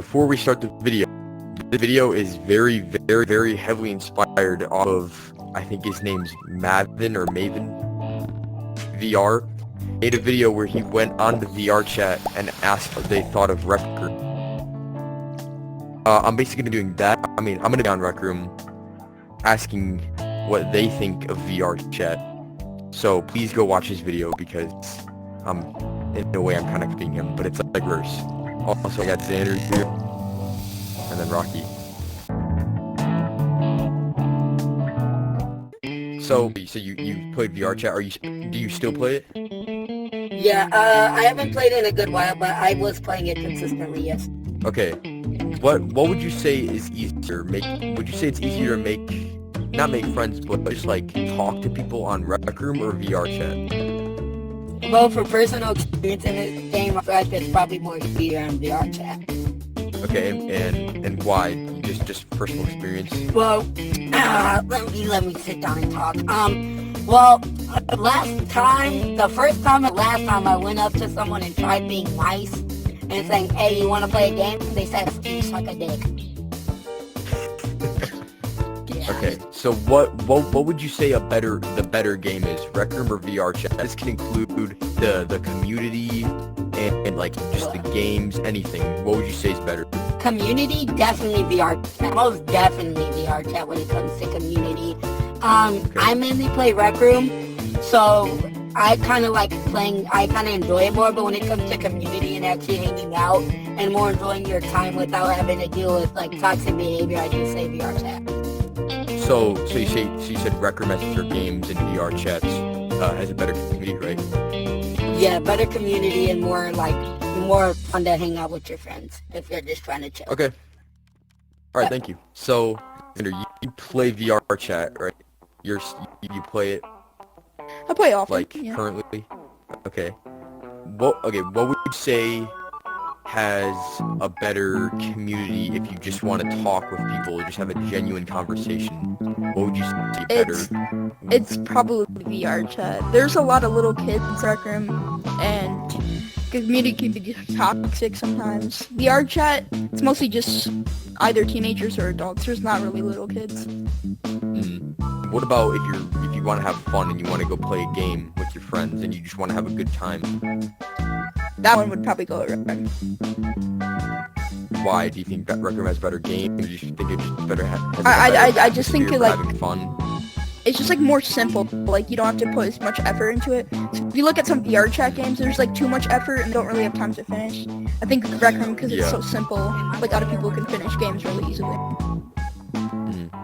before we start the video is very heavily inspired off of, I think his name's MavInVr. Made a video where he went on the VR chat and asked what they thought of Rec Room. I'm basically doing that. I'm gonna be on Rec Room asking what they think of VRCHAT. So please go watch his video because in a way I'm kind of copying him, but it's like verse. Also I got Zander here, and then Rocky. So you played VRCHAT. Do you still play it? Yeah, I haven't played it in a good while, but I was playing it consistently, yes. Okay. What would you say is easier? Would you say it's easier to not make friends, but just like talk to people on Rec Room or VRCHAT? Well, for personal experience in this game, I feel like it's probably more easier on VRCHAT. Okay, and why? Just personal experience? Well, let me sit down and talk. Well, the first time I went up to someone and tried being nice and saying, "Hey, you want to play a game?" They said, "You suck a dick." Yeah. Okay, so what would you say the better game is, Rec Room or VRCHAT? This can include the community and like just the games, anything. What would you say is better? Community, definitely VRCHAT. Most definitely VRCHAT when it comes to community. I mainly play Rec Room, so I kind of enjoy it more, but when it comes to community and actually hanging out and more enjoying your time without having to deal with like toxic behavior, I do say VRCHAT. So you said Rec Room has better games and VRCHAT has a better community, right? Yeah, better community and more fun to hang out with your friends if you're just trying to chill. Okay. All right, thank you. So, Zander, you play VRCHAT, right? You play it? I play often. Like currently? Okay. What would you say has a better community if you just want to talk with people, just have a genuine conversation? What would you say better? It's probably VRCHAT. There's a lot of little kids in Rec Room, and community can be toxic sometimes. VRCHAT, it's mostly just either teenagers or adults. There's not really little kids. What about if you want to have fun and you want to go play a game with your friends and you just want to have a good time? That one would probably go at Rec Room. Why? Do you think that Rec Room has better games? Or do you think it's just better? I just think it like having fun. It's just like more simple. Like you don't have to put as much effort into it. So if you look at some VRCHAT games, there's like too much effort and don't really have time to finish. I think Rec Room, because it's so simple, like other people can finish games really easily.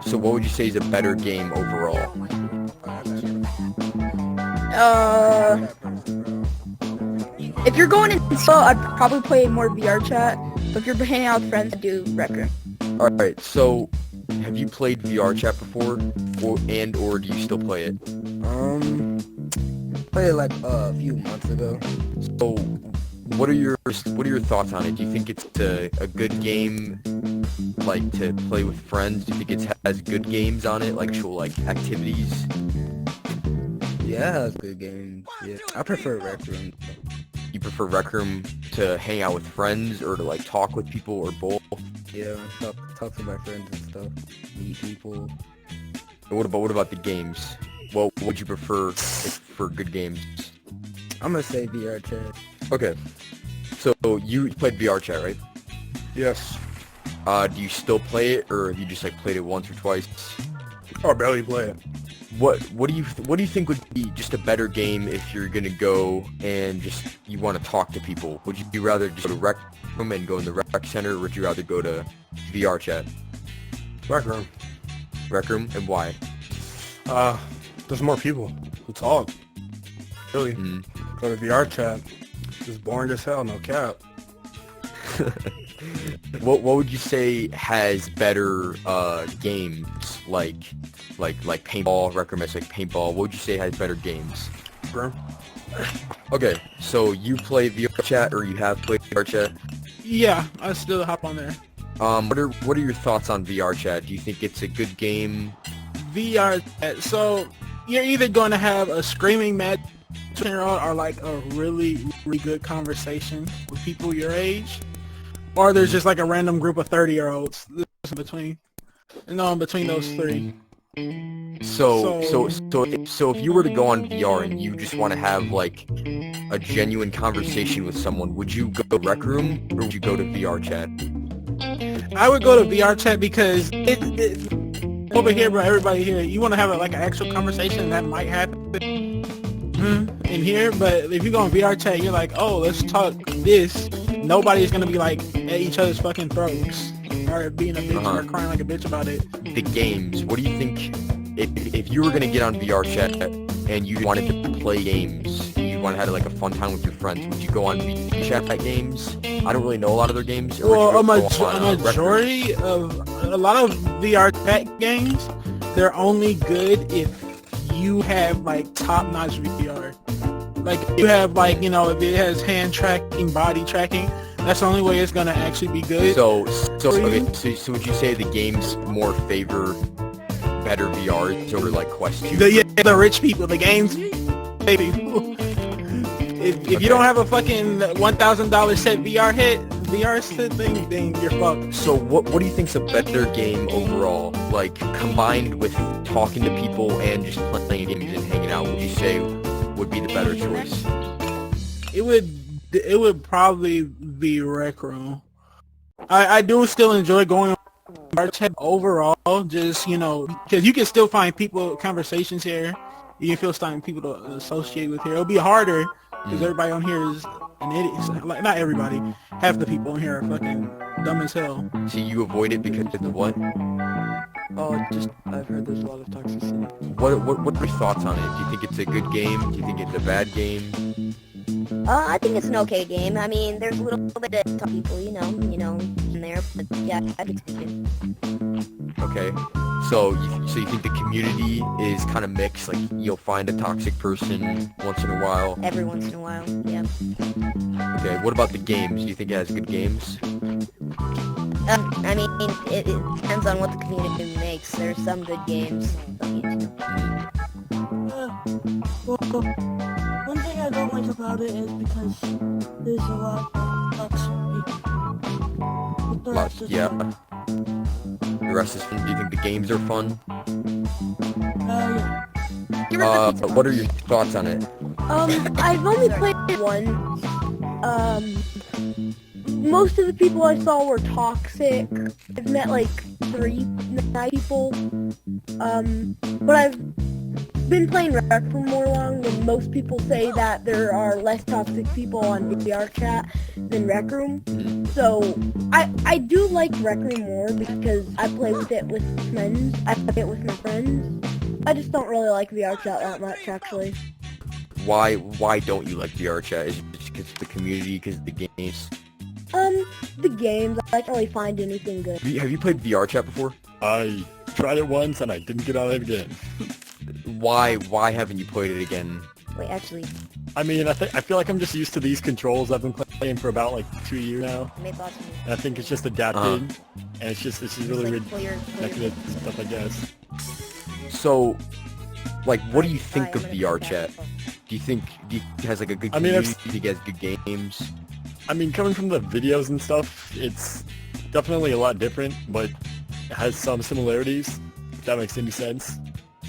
So what would you say is a better game overall? If you're going in solo, I'd probably play more VRCHAT. But if you're hanging out with friends, I'd do Rec Room. Alright, so have you played VRCHAT before? Or do you still play it? Played it like a few months ago. So what are your thoughts on it? Do you think it's a good game, like to play with friends? Do you think it has good games on it, like actual like activities? Yeah, it has good games. Yeah, I prefer Rec Room. You prefer Rec Room to hang out with friends or to like talk with people or both? Yeah, talk to my friends and stuff, meet people. And what about the games? What would you prefer for good games? I'm gonna say VRCHAT. Okay. So you played VRCHAT, right? Yes. Do you still play it, or have you just like played it once or twice? I barely play it. What do you think would be just a better game if you're gonna go and just you want to talk to people? Would you rather just go to Rec Room and go in the rec center, or would you rather go to VRCHAT? Rec Room. Rec Room, and why? There's more people who talk. Really. Go to VRCHAT. It's boring as hell, no cap. What would you say has better games like paintball? Rec Room has like paintball. What would you say has better games? Bro. Okay, so you play VRCHAT or you have played VRCHAT? Yeah, I still hop on there. What are your thoughts on VRCHAT? Do you think it's a good game? VRCHAT. So you're either going to have a screaming match or like a really good conversation with people your age, or there's just like a random group of 30-year-olds between. No, in between those three. So if you were to go on VR and you just want to have like a genuine conversation with someone, would you go to Rec Room or would you go to VRChat? I would go to VRChat because it over here, bro, everybody here, you want to have like an actual conversation that might happen in here, but if you go on VRChat, you're like, oh, let's talk this. Nobody's gonna be like at each other's fucking throats or being a bitch or crying like a bitch about it. The games, what do you think, if you were going to get on VRChat and you wanted to play games, you want to have like a fun time with your friends, would you go on VRChat games? I don't really know a lot of their games. Or well, would you a majority of a lot of VRChat games, they're only good if you have like top-notch VR. Like if you have like, you know, if it has hand tracking, body tracking, that's the only way it's gonna actually be good. So would you say the games more favor better VR over like Quest 2? The rich people, the games, baby. If you don't have a fucking $1,000 set VR set thing, then you're fucked. So what do you think's a better game overall? Like combined with talking to people and just playing games and hanging out, would you say would be the better choice? It would probably be Rec Room. I do still enjoy going on VRChat overall, just, you know, because you can still find conversations here. You can still find people to associate with here. It'll be harder because everybody on here is an idiot. Like, not everybody. Half the people on here are fucking dumb as hell. So you avoid it because of the what? Oh, just I've heard there's a lot of toxicity. What are your thoughts on it? Do you think it's a good game? Do you think it's a bad game? I think it's an okay game. I mean, there's a little bit of tough people, you know, in there, but yeah, I'd expect it. Okay. So you think the community is kind of mixed? Like you'll find a toxic person once in a while? Every once in a while, yeah. Okay. What about the games? Do you think it has good games? I mean, it depends on what the community makes. There's some good games. Some games Well, one thing I don't like about it is because there's a lot of toxicity. Yeah. The rest is fun. Do you think the games are fun? Yeah. What are your thoughts on it? I've only played one. Most of the people I saw were toxic. I've met like 3 nice people. But I've been playing Rec Room more long, and most people say that there are less toxic people on VRChat than Rec Room. So I do like Rec Room more because I play with it with friends. I play it with my friends. I just don't really like VRChat that much, actually. Why don't you like VRChat? Is it just because the community, because the games? The games. I can't really find anything good. Have you played VRChat before? I tried it once and I didn't get out of it again. Why haven't you played it again? Wait, actually, I mean, I feel like I'm just used to these controls. I've been playing for about like 2 years now, I made lots of and I think it's just adapted, and it's just really like, pull your stuff, I guess. So, like, what do you think of VRChat? Do you think it has like a good community? Do you think it has good games? I mean, coming from the videos and stuff, it's definitely a lot different, but it has some similarities, if that makes any sense.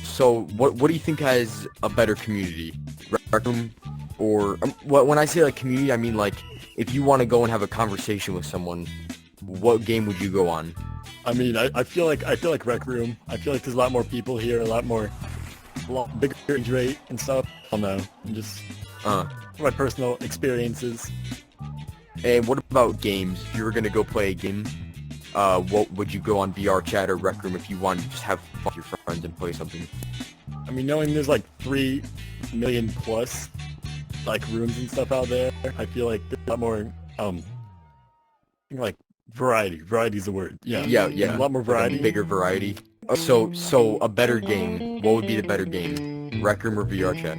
So, what do you think has a better community? Rec Room, or when I say like community, I mean like if you want to go and have a conversation with someone, what game would you go on? I mean, I feel like Rec Room. I feel like there's a lot more people here, a lot bigger range rate and stuff. I don't know, just my personal experiences. And what about games? If you were gonna go play a game, what would you go on VRChat or Rec Room if you wanted to just have fun with your friends and play something? I mean, knowing there's like 3 million plus like rooms and stuff out there, I feel like there's a lot more like variety. Variety's the word. Yeah. A lot more variety. Like a bigger variety. So a better game. What would be the better game? Rec Room or VRChat?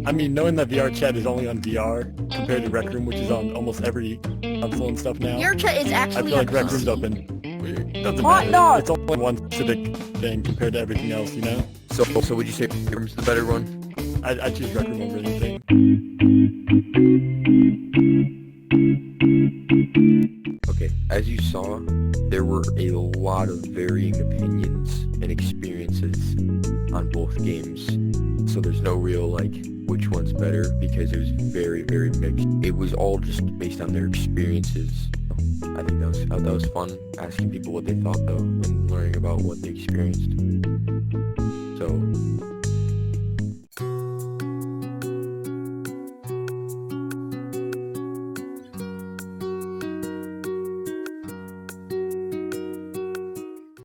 I mean, knowing that VRChat is only on VR compared to Rec Room, which is on almost every console and stuff now. VRChat is I actually feel like on Rec PC. Room's open. Doesn't Hot matter. dog. It's only one specific thing compared to everything else, you know? So would you say Rec Room's the better one? I choose Rec Room over anything. Okay, as you saw, there were a lot of varying opinions and experiences on both games. So there's no real, like, which one's better, because it was very, very mixed. It was all just based on their experiences. I think that was fun, asking people what they thought, though, and learning about what they experienced.